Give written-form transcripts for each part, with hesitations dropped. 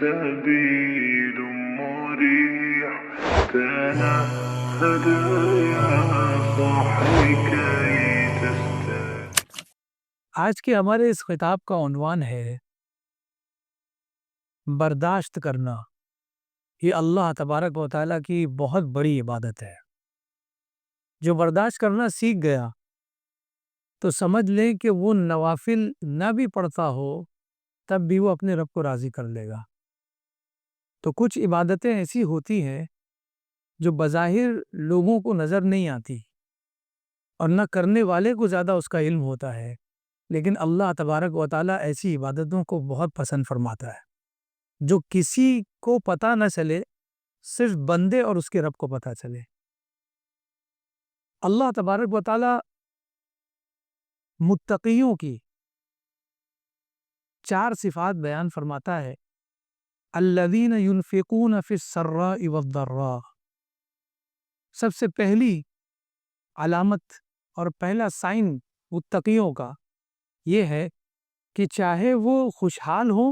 سبيل مريح تنهد يا صاحي كي تستريح. آج کے ہمارے اس خطاب کا عنوان ہے برداشت کرنا. یہ اللہ تبارک و تعالیٰ کی بہت بڑی عبادت ہے. جو برداشت کرنا سیکھ گیا تو سمجھ لیں کہ وہ نوافل نہ بھی پڑھتا ہو تب بھی وہ اپنے رب کو راضی کر لے گا. تو کچھ عبادتیں ایسی ہوتی ہیں جو بظاہر لوگوں کو نظر نہیں آتی اور نہ کرنے والے کو زیادہ اس کا علم ہوتا ہے، لیکن اللہ تبارک و تعالیٰ ایسی عبادتوں کو بہت پسند فرماتا ہے جو کسی کو پتہ نہ چلے، صرف بندے اور اس کے رب کو پتہ چلے. اللہ تبارک و تعالیٰ متقیوں کی 4 صفات بیان فرماتا ہے. الذین ينفقون فی السراء والضراء. سب سے پہلی علامت اور پہلا سائن متقیوں کا یہ ہے کہ چاہے وہ خوشحال ہو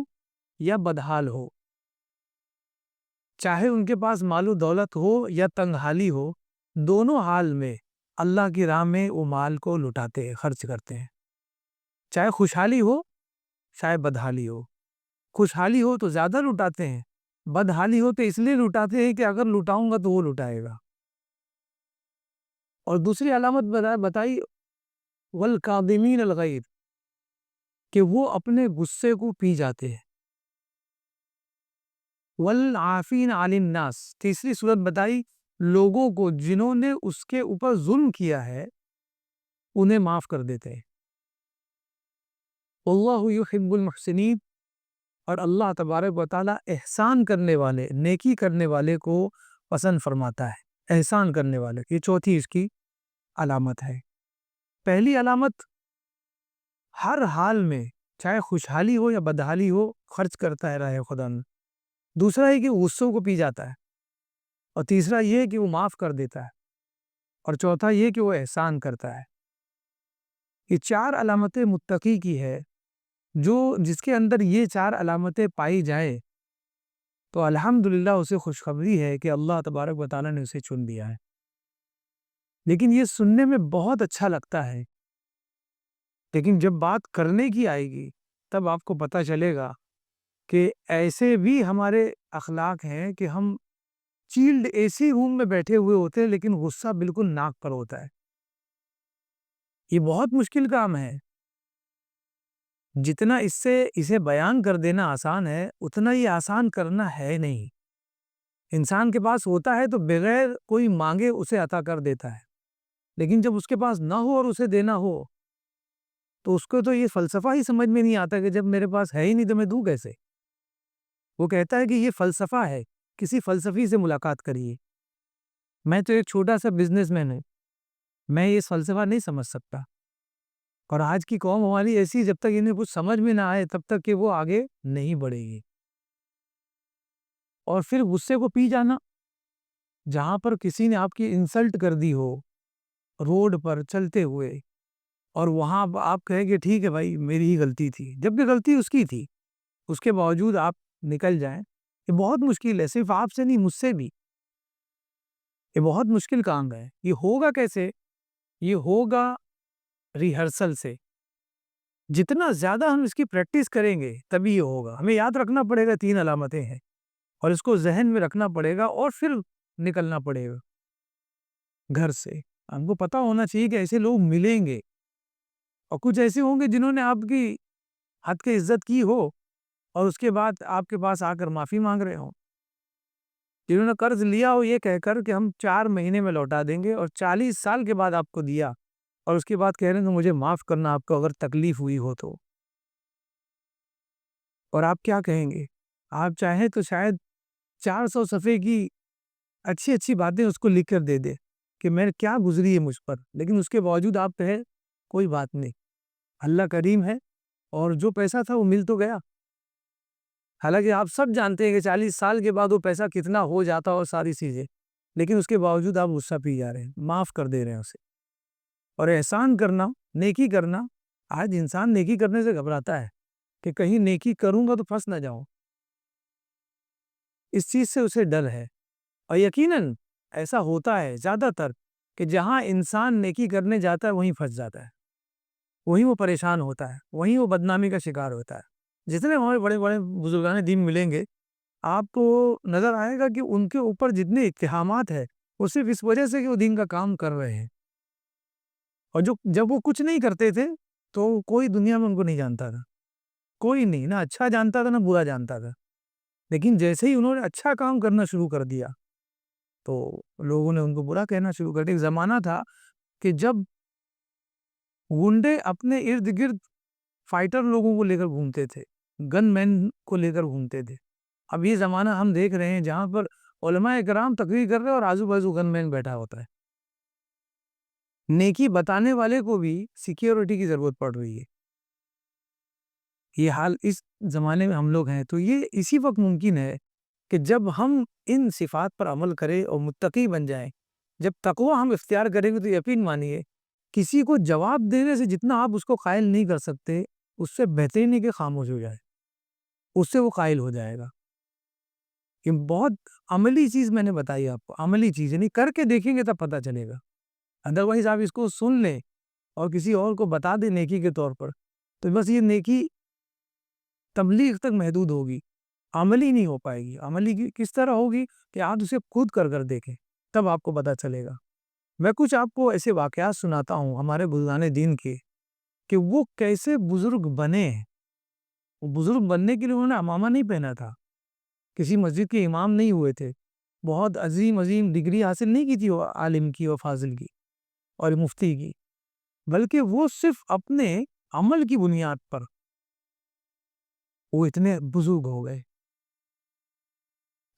یا بدحال ہو، چاہے ان کے پاس مال و دولت ہو یا تنگ حالی ہو، دونوں حال میں اللہ کی راہ میں وہ مال کو لٹاتے ہیں، خرچ کرتے ہیں. چاہے خوشحالی ہو چاہے بدحالی ہو. خوشحالی ہو تو زیادہ لٹاتے ہیں، بدحالی ہو تو اس لیے لٹاتے ہیں کہ اگر لٹاؤں گا تو وہ لٹائے گا. اور دوسری علامت بتائی والکاظمین الغیظ، کہ وہ اپنے غصے کو پی جاتے ہیں. والعافین عن الناس، تیسری صورت بتائی لوگوں کو جنہوں نے اس کے اوپر ظلم کیا ہے انہیں معاف کر دیتے ہیں. واللہ یحب المحسنین، اور اللہ تبارک و تعالی احسان کرنے والے، نیکی کرنے والے کو پسند فرماتا ہے. احسان کرنے والے، یہ چوتھی اس کی علامت ہے. پہلی علامت ہر حال میں چاہے خوشحالی ہو یا بدحالی ہو خرچ کرتا ہے راہ خدا میں. دوسرا ہے کہ وہ غصوں کو پی جاتا ہے، اور تیسرا یہ کہ وہ معاف کر دیتا ہے، اور چوتھا یہ کہ وہ احسان کرتا ہے. یہ 4 علامتیں متقی کی ہے. جس کے اندر یہ 4 علامتیں پائی جائیں تو الحمدللہ اسے خوشخبری ہے کہ اللہ تبارک و تعالیٰ نے اسے چن لیا ہے. لیکن یہ سننے میں بہت اچھا لگتا ہے، لیکن جب بات کرنے کی آئے گی تب آپ کو پتہ چلے گا کہ ایسے بھی ہمارے اخلاق ہیں کہ ہم چیلڈ اے سی روم میں بیٹھے ہوئے ہوتے ہیں لیکن غصہ بالکل ناک پر ہوتا ہے. یہ بہت مشکل کام ہے. جتنا اسے بیان کر دینا آسان ہے اتنا ہی آسان کرنا ہے نہیں. انسان کے پاس ہوتا ہے تو بغیر کوئی مانگے اسے عطا کر دیتا ہے، لیکن جب اس کے پاس نہ ہو اور اسے دینا ہو تو اس کو تو یہ فلسفہ ہی سمجھ میں نہیں آتا کہ جب میرے پاس ہے ہی نہیں تو میں دوں کیسے. وہ کہتا ہے کہ یہ فلسفہ ہے، کسی فلسفی سے ملاقات کریے. میں تو ایک چھوٹا سا بزنس مین ہوں، میں یہ فلسفہ نہیں سمجھ سکتا. اور آج کی قوم ہماری ایسی، جب تک انہیں کچھ سمجھ میں نہ آئے تب تک کہ وہ آگے نہیں بڑھے گی. اور پھر غصے کو پی جانا، جہاں پر کسی نے آپ کی انسلٹ کر دی ہو روڈ پر چلتے ہوئے، اور وہاں آپ کہیں کہ ٹھیک ہے بھائی میری ہی غلطی تھی، جبکہ غلطی اس کی تھی، اس کے باوجود آپ نکل جائیں. یہ بہت مشکل ہے، صرف آپ سے نہیں مجھ سے بھی. یہ بہت مشکل کام ہے. یہ ہوگا کیسے؟ یہ ہوگا ریہرسل سے. جتنا زیادہ ہم اس کی پریکٹس کریں گے تبھی یہ ہوگا. ہمیں یاد رکھنا پڑے گا 3 علامتیں ہیں، اور اس کو ذہن میں رکھنا پڑے گا، اور پھر نکلنا پڑے گا گھر سے. ہم کو پتہ ہونا چاہیے کہ ایسے لوگ ملیں گے، اور کچھ ایسے ہوں گے جنہوں نے آپ کی حد کی عزت کی ہو اور اس کے بعد آپ کے پاس آ کر معافی مانگ رہے ہوں. جنہوں نے قرض لیا ہو یہ کہہ کر کہ ہم 4 مہینے میں لوٹا دیں گے، اور 40 سال کے بعد آپ کو دیا، اور اس کے بعد کہہ رہے ہیں کہ مجھے معاف کرنا آپ کو اگر تکلیف ہوئی ہو تو. اور آپ کیا کہیں گے؟ آپ چاہیں تو شاید 400 صفحے کی اچھی اچھی باتیں اس کو لکھ کر دے دے کہ میں کیا گزری ہے مجھ پر، لیکن اس کے باوجود آپ کہیں کوئی بات نہیں، اللہ کریم ہے، اور جو پیسہ تھا وہ مل تو گیا. حالانکہ آپ سب جانتے ہیں کہ 40 سال کے بعد وہ پیسہ کتنا ہو جاتا اور ساری چیزیں، لیکن اس کے باوجود آپ غصہ پی جا رہے ہیں، معاف کر دے رہے ہیں اسے. اور احسان کرنا، نیکی کرنا، آج انسان نیکی کرنے سے گھبراتا ہے کہ کہیں نیکی کروں گا تو پھنس نہ جاؤں. اس چیز سے اسے ڈر ہے۔ اور یقیناً ایسا ہوتا ہے زیادہ تر کہ جہاں انسان نیکی کرنے جاتا ہے وہیں پھنس جاتا ہے، وہیں وہ پریشان ہوتا ہے، وہیں وہ بدنامی کا شکار ہوتا ہے۔ جتنے ہمارے بڑے بڑے بزرگان دین ملیں گے آپ کو نظر آئے گا کہ ان کے اوپر جتنے اتہامات ہیں وہ صرف اس وجہ سے کہ وہ دین کا کام کر رہے ہیں، اور جب وہ کچھ نہیں کرتے تھے تو کوئی دنیا میں ان کو نہیں جانتا تھا، کوئی نہیں، نہ اچھا جانتا تھا نہ برا جانتا تھا۔ لیکن جیسے ہی انہوں نے اچھا کام کرنا شروع کر دیا تو لوگوں نے ان کو برا کہنا شروع کر دیا۔ ایک زمانہ تھا کہ جب گنڈے اپنے ارد گرد فائٹر لوگوں کو لے کر گھومتے تھے، گن مین کو لے کر گھومتے تھے۔ اب یہ زمانہ ہم دیکھ رہے ہیں جہاں پر علماء کرام تقریر کر رہے ہیں اور آزو بازو گن مین بیٹھا ہوتا ہے۔ نیکی بتانے والے کو بھی سیکیورٹی کی ضرورت پڑ رہی ہے۔ یہ حال اس زمانے میں ہم لوگ ہیں، تو یہ اسی وقت ممکن ہے کہ جب ہم ان صفات پر عمل کریں اور متقی بن جائیں۔ جب تقوی ہم اختیار کریں گے تو یقین مانیے کسی کو جواب دینے سے جتنا آپ اس کو قائل نہیں کر سکتے، اس سے بہترین ہے کہ خاموش ہو جائے، اس سے وہ قائل ہو جائے گا۔ یہ بہت عملی چیز میں نے بتائی آپ کو، عملی چیز، یعنی کر کے دیکھیں گے تب پتہ چلے گا۔ ادروائز آپ اس کو سن لیں اور کسی اور کو بتا دیں نیکی کے طور پر، تو بس یہ نیکی تبلیغ تک محدود ہوگی، عملی نہیں ہو پائے گی۔ عملی کس طرح ہوگی کہ آپ اسے خود کر کر دیکھیں، تب آپ کو پتہ چلے گا۔ میں کچھ آپ کو ایسے واقعات سناتا ہوں ہمارے بزرگان دین کے کہ وہ کیسے بزرگ بنے ہیں۔ وہ بزرگ بننے کے لیے انہوں نے عمامہ نہیں پہنا تھا، کسی مسجد کے امام نہیں ہوئے تھے، بہت عظیم ڈگری حاصل نہیں کی تھی وہ عالم کی اور فاضل کی اور مفتی کی، بلکہ وہ صرف اپنے عمل کی بنیاد پر وہ اتنے بزرگ ہو گئے۔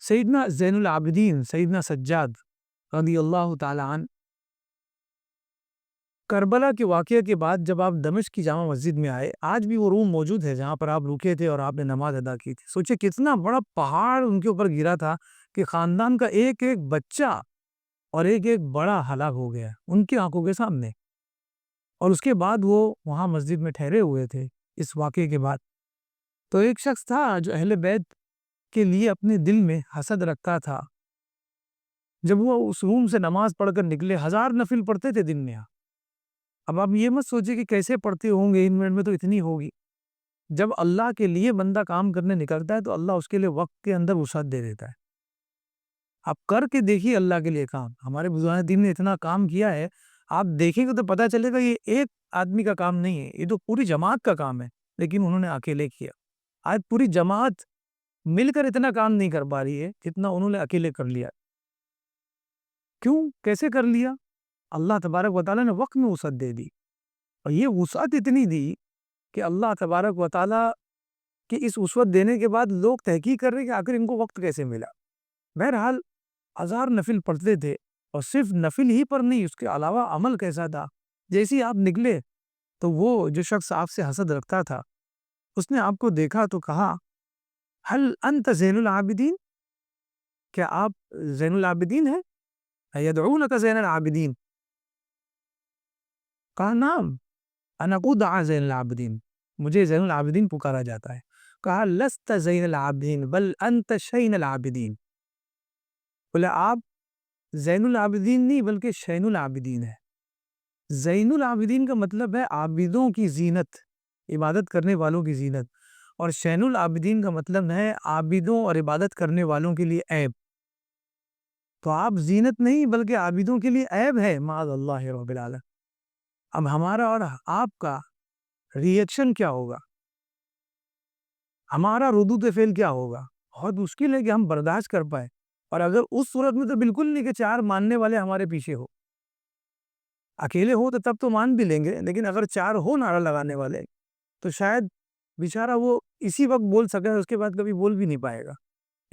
سیدنا زین العابدین سیدنا سجاد رضی اللہ تعالی عنہ، کربلا کے واقعے کے بعد جب آپ دمشق کی جامع مسجد میں آئے، آج بھی وہ روم موجود ہے جہاں پر آپ رکے تھے اور آپ نے نماز ادا کی تھی۔ سوچے کتنا بڑا پہاڑ ان کے اوپر گرا تھا کہ خاندان کا ایک ایک بچہ اور ایک ایک بڑا ہلاک ہو گیا ان کی آنکھوں کے سامنے، اور اس کے بعد وہ وہاں مسجد میں ٹھہرے ہوئے تھے اس واقعے کے بعد۔ تو ایک شخص تھا جو اہل بیت کے لیے اپنے دل میں حسد رکھتا تھا، جب وہ اس روم سے نماز پڑھ کر نکلے، 1000 نفل پڑھتے تھے دن میں۔ اب آپ یہ مت سوچیں کہ کیسے پڑھتے ہوں گے، ان منٹ میں تو اتنی ہوگی۔ جب اللہ کے لیے بندہ کام کرنے نکلتا ہے تو اللہ اس کے لیے وقت کے اندر وسعت دے دیتا ہے۔ آپ کر کے دیکھیے اللہ کے لیے کام، ہمارے بزرگان دین نے اتنا کام کیا ہے، آپ دیکھیں گے تو پتہ چلے گا یہ ایک آدمی کا کام نہیں ہے، یہ تو پوری جماعت کا کام ہے، لیکن انہوں نے اکیلے کیا۔ آج پوری جماعت مل کر اتنا کام نہیں کر پا رہی ہے جتنا انہوں نے اکیلے کر لیا۔ کیوں؟ کیسے کر لیا؟ اللہ تبارک و تعالیٰ نے وقت میں وسعت دے دی، اور یہ وسعت اتنی دی کہ اللہ تبارک و تعالیٰ کے اس وسعت دینے کے بعد لوگ تحقیق کر رہے کہ آخر ان کو وقت کیسے ملا۔ بہرحال 1000 نفل پڑھتے تھے، اور صرف نفل ہی پر نہیں، اس کے علاوہ عمل کیسا تھا۔ جیسے ہی آپ نکلے تو وہ جو شخص آپ سے حسد رکھتا تھا اس نے آپ کو دیکھا تو کہا حل انت زین العابدین، کیا آپ زین العابدین ہیں؟ یدعونک زین العابدین، کہا نام انا ادعى زین العابدین، مجھے زین العابدین پکارا جاتا ہے۔ کہا لست زین العابدین بل انت شین العابدین، بولا آپ زین العابدین نہیں بلکہ شین العابدین ہے۔ زین العابدین کا مطلب ہے عابدوں کی زینت، عبادت کرنے والوں کی زینت، اور شین العابدین کا مطلب ہے عابدوں اور عبادت کرنے والوں کے لیے عیب۔ تو آپ زینت نہیں بلکہ عابدوں کے لیے عیب ہے، معاذ اللہ رب العالمین۔ اب ہمارا اور آپ کا ری ایکشن کیا ہوگا، ہمارا ردود فعل کیا ہوگا؟ بہت مشکل ہے کہ ہم برداشت کر پائے، اور اگر اس صورت میں تو بالکل نہیں کہ 4 ماننے والے ہمارے پیچھے ہو، اکیلے ہو تو تب تو مان بھی لیں گے، لیکن اگر 4 ہو نعرہ لگانے والے تو شاید بیچارہ وہ اسی وقت بول سکے، اس کے بعد کبھی بول بھی نہیں پائے گا۔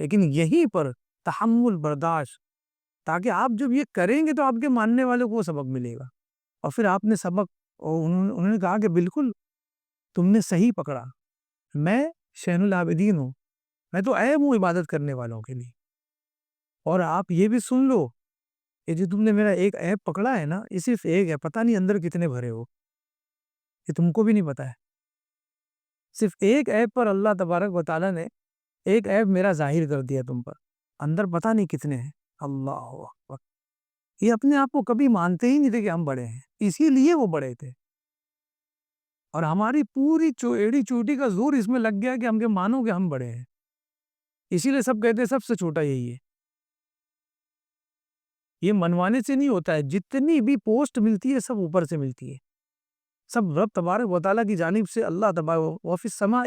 لیکن یہیں پر تحمل، برداشت، تاکہ آپ جب یہ کریں گے تو آپ کے ماننے والوں کو سبق ملے گا، اور پھر آپ نے سبق، انہوں نے کہا کہ بالکل تم نے صحیح پکڑا، میں شین العابدین ہوں، میں تو عیب ہوں عبادت کرنے والوں کے لیے۔ اور آپ یہ بھی سن لو، یہ جو تم نے میرا ایک عیب پکڑا ہے نا، یہ صرف ایک ہے، پتہ نہیں اندر کتنے بھرے ہو، یہ تم کو بھی نہیں پتا ہے۔ صرف ایک عیب پر اللہ تبارک و تعالیٰ نے ایک عیب میرا ظاہر کر دیا تم پر، اندر پتہ نہیں کتنے ہیں. اللہ اکبر. یہ اپنے آپ کو کبھی مانتے ہی نہیں تھے کہ ہم بڑے ہیں، اسی لیے وہ بڑے تھے. اور ہماری پوری ایڑی چوٹی کا زور اس میں لگ گیا کہ ہم کے مانو کہ ہم بڑے ہیں، اسی لیے سب کہتے ہیں سب سے چھوٹا یہی ہے. یہ منوانے سے نہیں ہوتا ہے، جتنی بھی پوسٹ ملتی ہے سب اوپر سے ملتی ہے، سب رب تبارک و تعالیٰ کی جانب سے. اللہ تبارک وفی السماء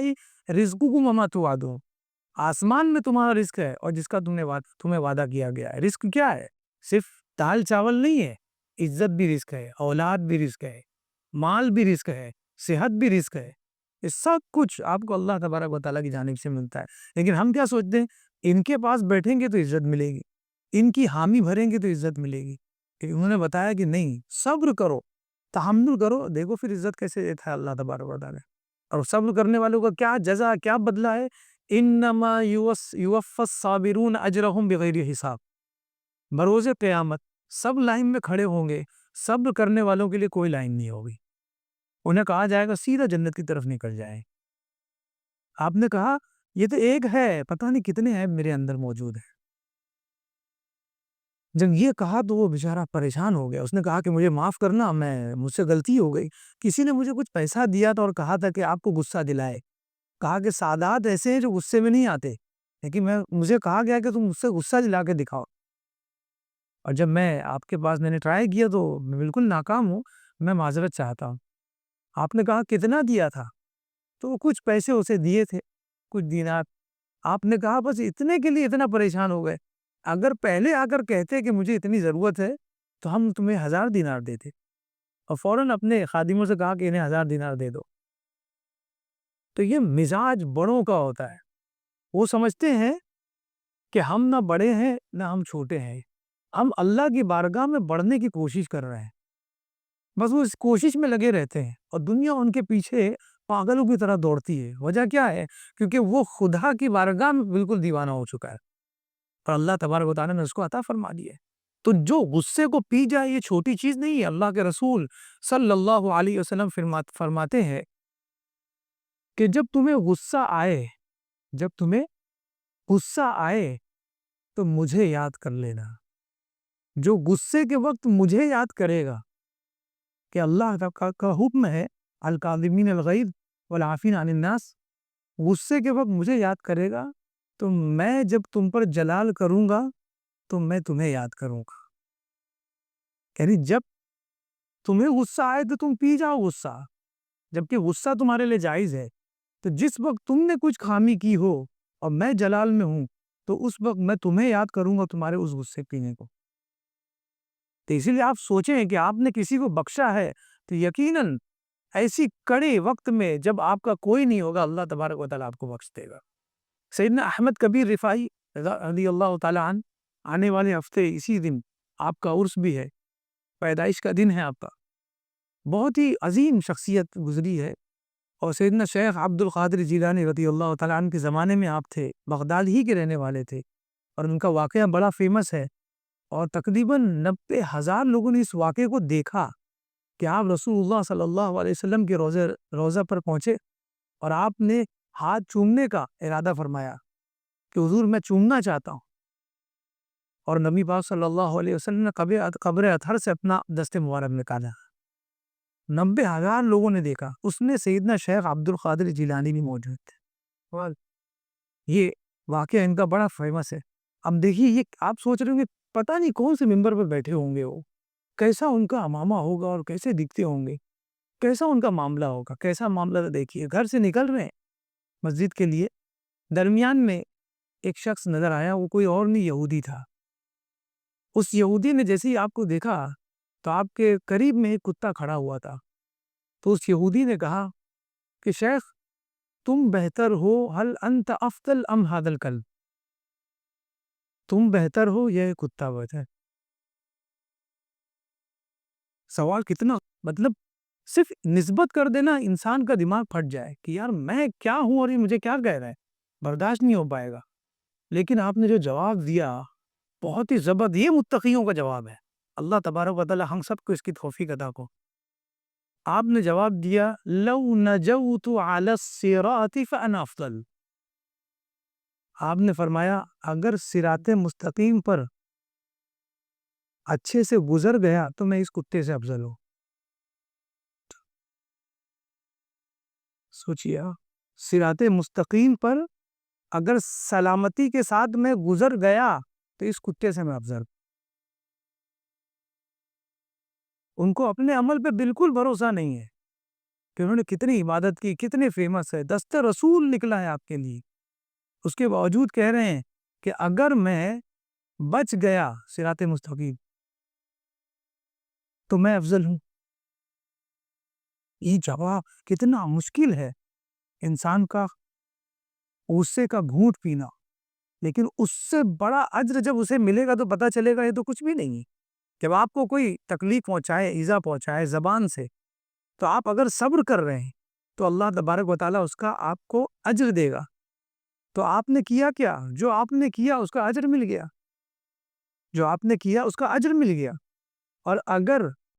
رزقکم وما توعدون، آسمان میں تمہارا رزق ہے اور جس کا تمہیں وعدہ کیا گیا ہے. رزق کیا ہے؟ صرف دال چاول نہیں ہے، عزت بھی رزق ہے، اولاد بھی رزق ہے، مال بھی رزق ہے، صحت بھی رزق ہے. یہ سب کچھ آپ کو اللہ تبارک و تعالیٰ کی جانب سے ملتا ہے. لیکن ہم کیا سوچتے ہیں؟ ان کے پاس بیٹھیں گے تو عزت ملے گی، ان کی حامی بھریں گے تو عزت ملے گی. انہوں نے بتایا کہ نہیں، صبر کرو، تحمل کرو، دیکھو پھر عزت کیسے دیتا ہے اللہ تبارک و تعالیٰ. اور صبر کرنے والوں کا کیا جزا، کیا بدلہ ہے؟ انما یوفی الصابرون اجرہم بغیر حساب. بروز قیامت سب لائن میں کھڑے ہوں گے، صبر کرنے والوں کے لیے کوئی لائن نہیں ہوگی. انہیں کہا جائے گا سیدھا جنت کی طرف نکل جائیں. آپ نے کہا یہ تو ایک ہے، پتہ نہیں کتنے ہیں میرے اندر موجود ہیں. جب یہ کہا تو وہ بیچارہ پریشان ہو گیا. اس نے کہا کہ مجھے معاف کرنا، مجھ سے غلطی ہو گئی. کسی نے مجھے کچھ پیسہ دیا تھا اور کہا تھا کہ آپ کو غصہ دلائے. کہا کہ سادات ایسے ہیں جو غصے میں نہیں آتے، لیکن مجھے کہا گیا کہ تم مجھ سے غصہ دلا کے دکھاؤ. اور جب میں آپ کے پاس میں نے ٹرائی کیا تو میں بالکل ناکام ہوں، میں معذرت چاہتا ہوں. آپ نے کہا کتنا دیا تھا؟ تو کچھ پیسے اسے دیے تھے، کچھ دینار. آپ نے کہا بس اتنے کے لیے اتنا پریشان ہو گئے؟ اگر پہلے آ کر کہتے کہ مجھے اتنی ضرورت ہے تو ہم تمہیں 1000 دینار دیتے. اور فوراً اپنے خادموں سے کہا کہ انہیں 1000 دینار دے دو. تو یہ مزاج بڑوں کا ہوتا ہے. وہ سمجھتے ہیں کہ ہم نہ بڑے ہیں نہ ہم چھوٹے ہیں، ہم اللہ کی بارگاہ میں بڑھنے کی کوشش کر رہے ہیں، بس وہ اس کوشش میں لگے رہتے ہیں اور دنیا ان کے پیچھے پاگلوں کی طرح دوڑتی ہے. وجہ کیا ہے؟ کیونکہ وہ خدا کی بارگاہ میں بالکل دیوانہ ہو چکا ہے اور اللہ تبارک و تعالیٰ نے اس کو عطا فرما دی ہے. تو جو غصے کو پی جائے یہ چھوٹی چیز نہیں ہے. اللہ کے رسول صلی اللہ علیہ وسلم فرماتے ہیں کہ جب تمہیں غصہ آئے تو مجھے یاد کر لینا. جو غصے کے وقت مجھے یاد کرے گا کہ اللہ کا حکم ہے الکاظمین الغیظ والعافین عن الناس، غصے کے وقت مجھے یاد کرے گا تو میں جب تم پر جلال کروں گا تو میں تمہیں یاد کروں گا. یعنی جب تمہیں غصہ آئے تو تم پی جاؤ غصہ، جبکہ غصہ تمہارے لیے جائز ہے. تو جس وقت تم نے کچھ خامی کی ہو اور میں جلال میں ہوں تو اس وقت میں تمہیں یاد کروں گا تمہارے اس غصے پینے کو. تو اسی لیے آپ سوچیں کہ آپ نے کسی کو بخشا ہے تو یقیناً ایسی کڑے وقت میں جب آپ کا کوئی نہیں ہوگا اللہ تبارک و تعالیٰ آپ کو بخش دے گا. سیدنا احمد کبیر رفاعی رضی اللہ تعالیٰ عنہ آنے والے ہفتے اسی دن آپ کا عرس بھی ہے، پیدائش کا دن ہے آپ کا. بہت ہی عظیم شخصیت گزری ہے. اور سیدنا شیخ عبد القادر جیلانی رضی اللہ تعالیٰ عنہ کے زمانے میں آپ تھے، بغداد ہی کے رہنے والے تھے اور ان کا واقعہ بڑا فیمس ہے. اور تقریباً 90,000 لوگوں نے اس واقعے کو دیکھا کہ آپ رسول اللہ صلی اللہ علیہ وسلم کے روضہ پر پہنچے اور آپ نے ہاتھ چومنے کا ارادہ فرمایا کہ حضور میں چومنا چاہتا ہوں. اور نبی پاک صلی اللہ علیہ وسلم نے قبر اطہر سے اپنا دست مبارک نکالا. 90,000 لوگوں نے دیکھا، اس میں سیدنا شیخ عبد القادر جیلانی بھی موجود تھے. یہ واقعہ ان کا بڑا فیمس ہے. اب دیکھیے یہ آپ سوچ رہے ہوں گے پتہ نہیں کون سے ممبر پہ بیٹھے ہوں گے، وہ کیسا ان کا امامہ ہوگا اور کیسے دکھتے ہوں گے، کیسا ان کا معاملہ ہوگا. کیسا معاملہ تو دیکھیے، گھر سے نکل رہے ہیں مسجد کے لیے، درمیان میں ایک شخص نظر آیا، وہ کوئی اور نہیں یہودی تھا. اس یہودی نے جیسے ہی آپ کو دیکھا تو آپ کے قریب میں ایک کتا کھڑا ہوا تھا. تو اس یہودی نے کہا کہ شیخ تم بہتر ہو، هل انت افضل ام هذا الكلب، تم بہتر ہو یا کتا بہتر. سوال کتنا، مطلب صرف نسبت کر دینا انسان کا دماغ پھٹ جائے کہ یار میں کیا ہوں اور یہ مجھے کیا کہہ رہا ہے، برداشت نہیں ہو پائے گا. لیکن آپ نے جو جواب دیا بہت ہی زبردست، یہ متقیوں کا جواب ہے. اللہ تبارک و تعالی ہم سب کو اس کی توفیق عطا کو. آپ نے جواب دیا لو نجوت علی الصراط فانا افضل، آپ نے فرمایا اگر صراط مستقیم پر اچھے سے گزر گیا تو میں اس کتے سے افضل ہوں. سوچیے، صراط مستقیم پر اگر سلامتی کے ساتھ میں گزر گیا تو اس کتے سے میں افضل ہوں. ان کو اپنے عمل پہ بالکل بھروسہ نہیں ہے کہ انہوں نے کتنی عبادت کی، کتنے فیمس ہے، دست رسول نکلا ہے آپ کے لیے. اس کے باوجود کہہ رہے ہیں کہ اگر میں بچ گیا صراط مستقیم تو میں افضل ہوں. یہ جواب کتنا مشکل ہے انسان کا غصے کا گھونٹ پینا، لیکن اس سے بڑا اجر جب اسے ملے گا تو پتا چلے گا یہ تو کچھ بھی نہیں ہے. جب آپ کو کوئی تکلیف پہنچائے، ایذا پہنچائے زبان سے، تو آپ اگر صبر کر رہے ہیں تو اللہ تبارک و تعالیٰ اس کا آپ کو اجر دے گا. تو آپ نے کیا کیا؟ جو آپ نے کیا اس کا اجر مل گیا. جو آپ نے کیا اس کا اجر مل گیا. اور اگر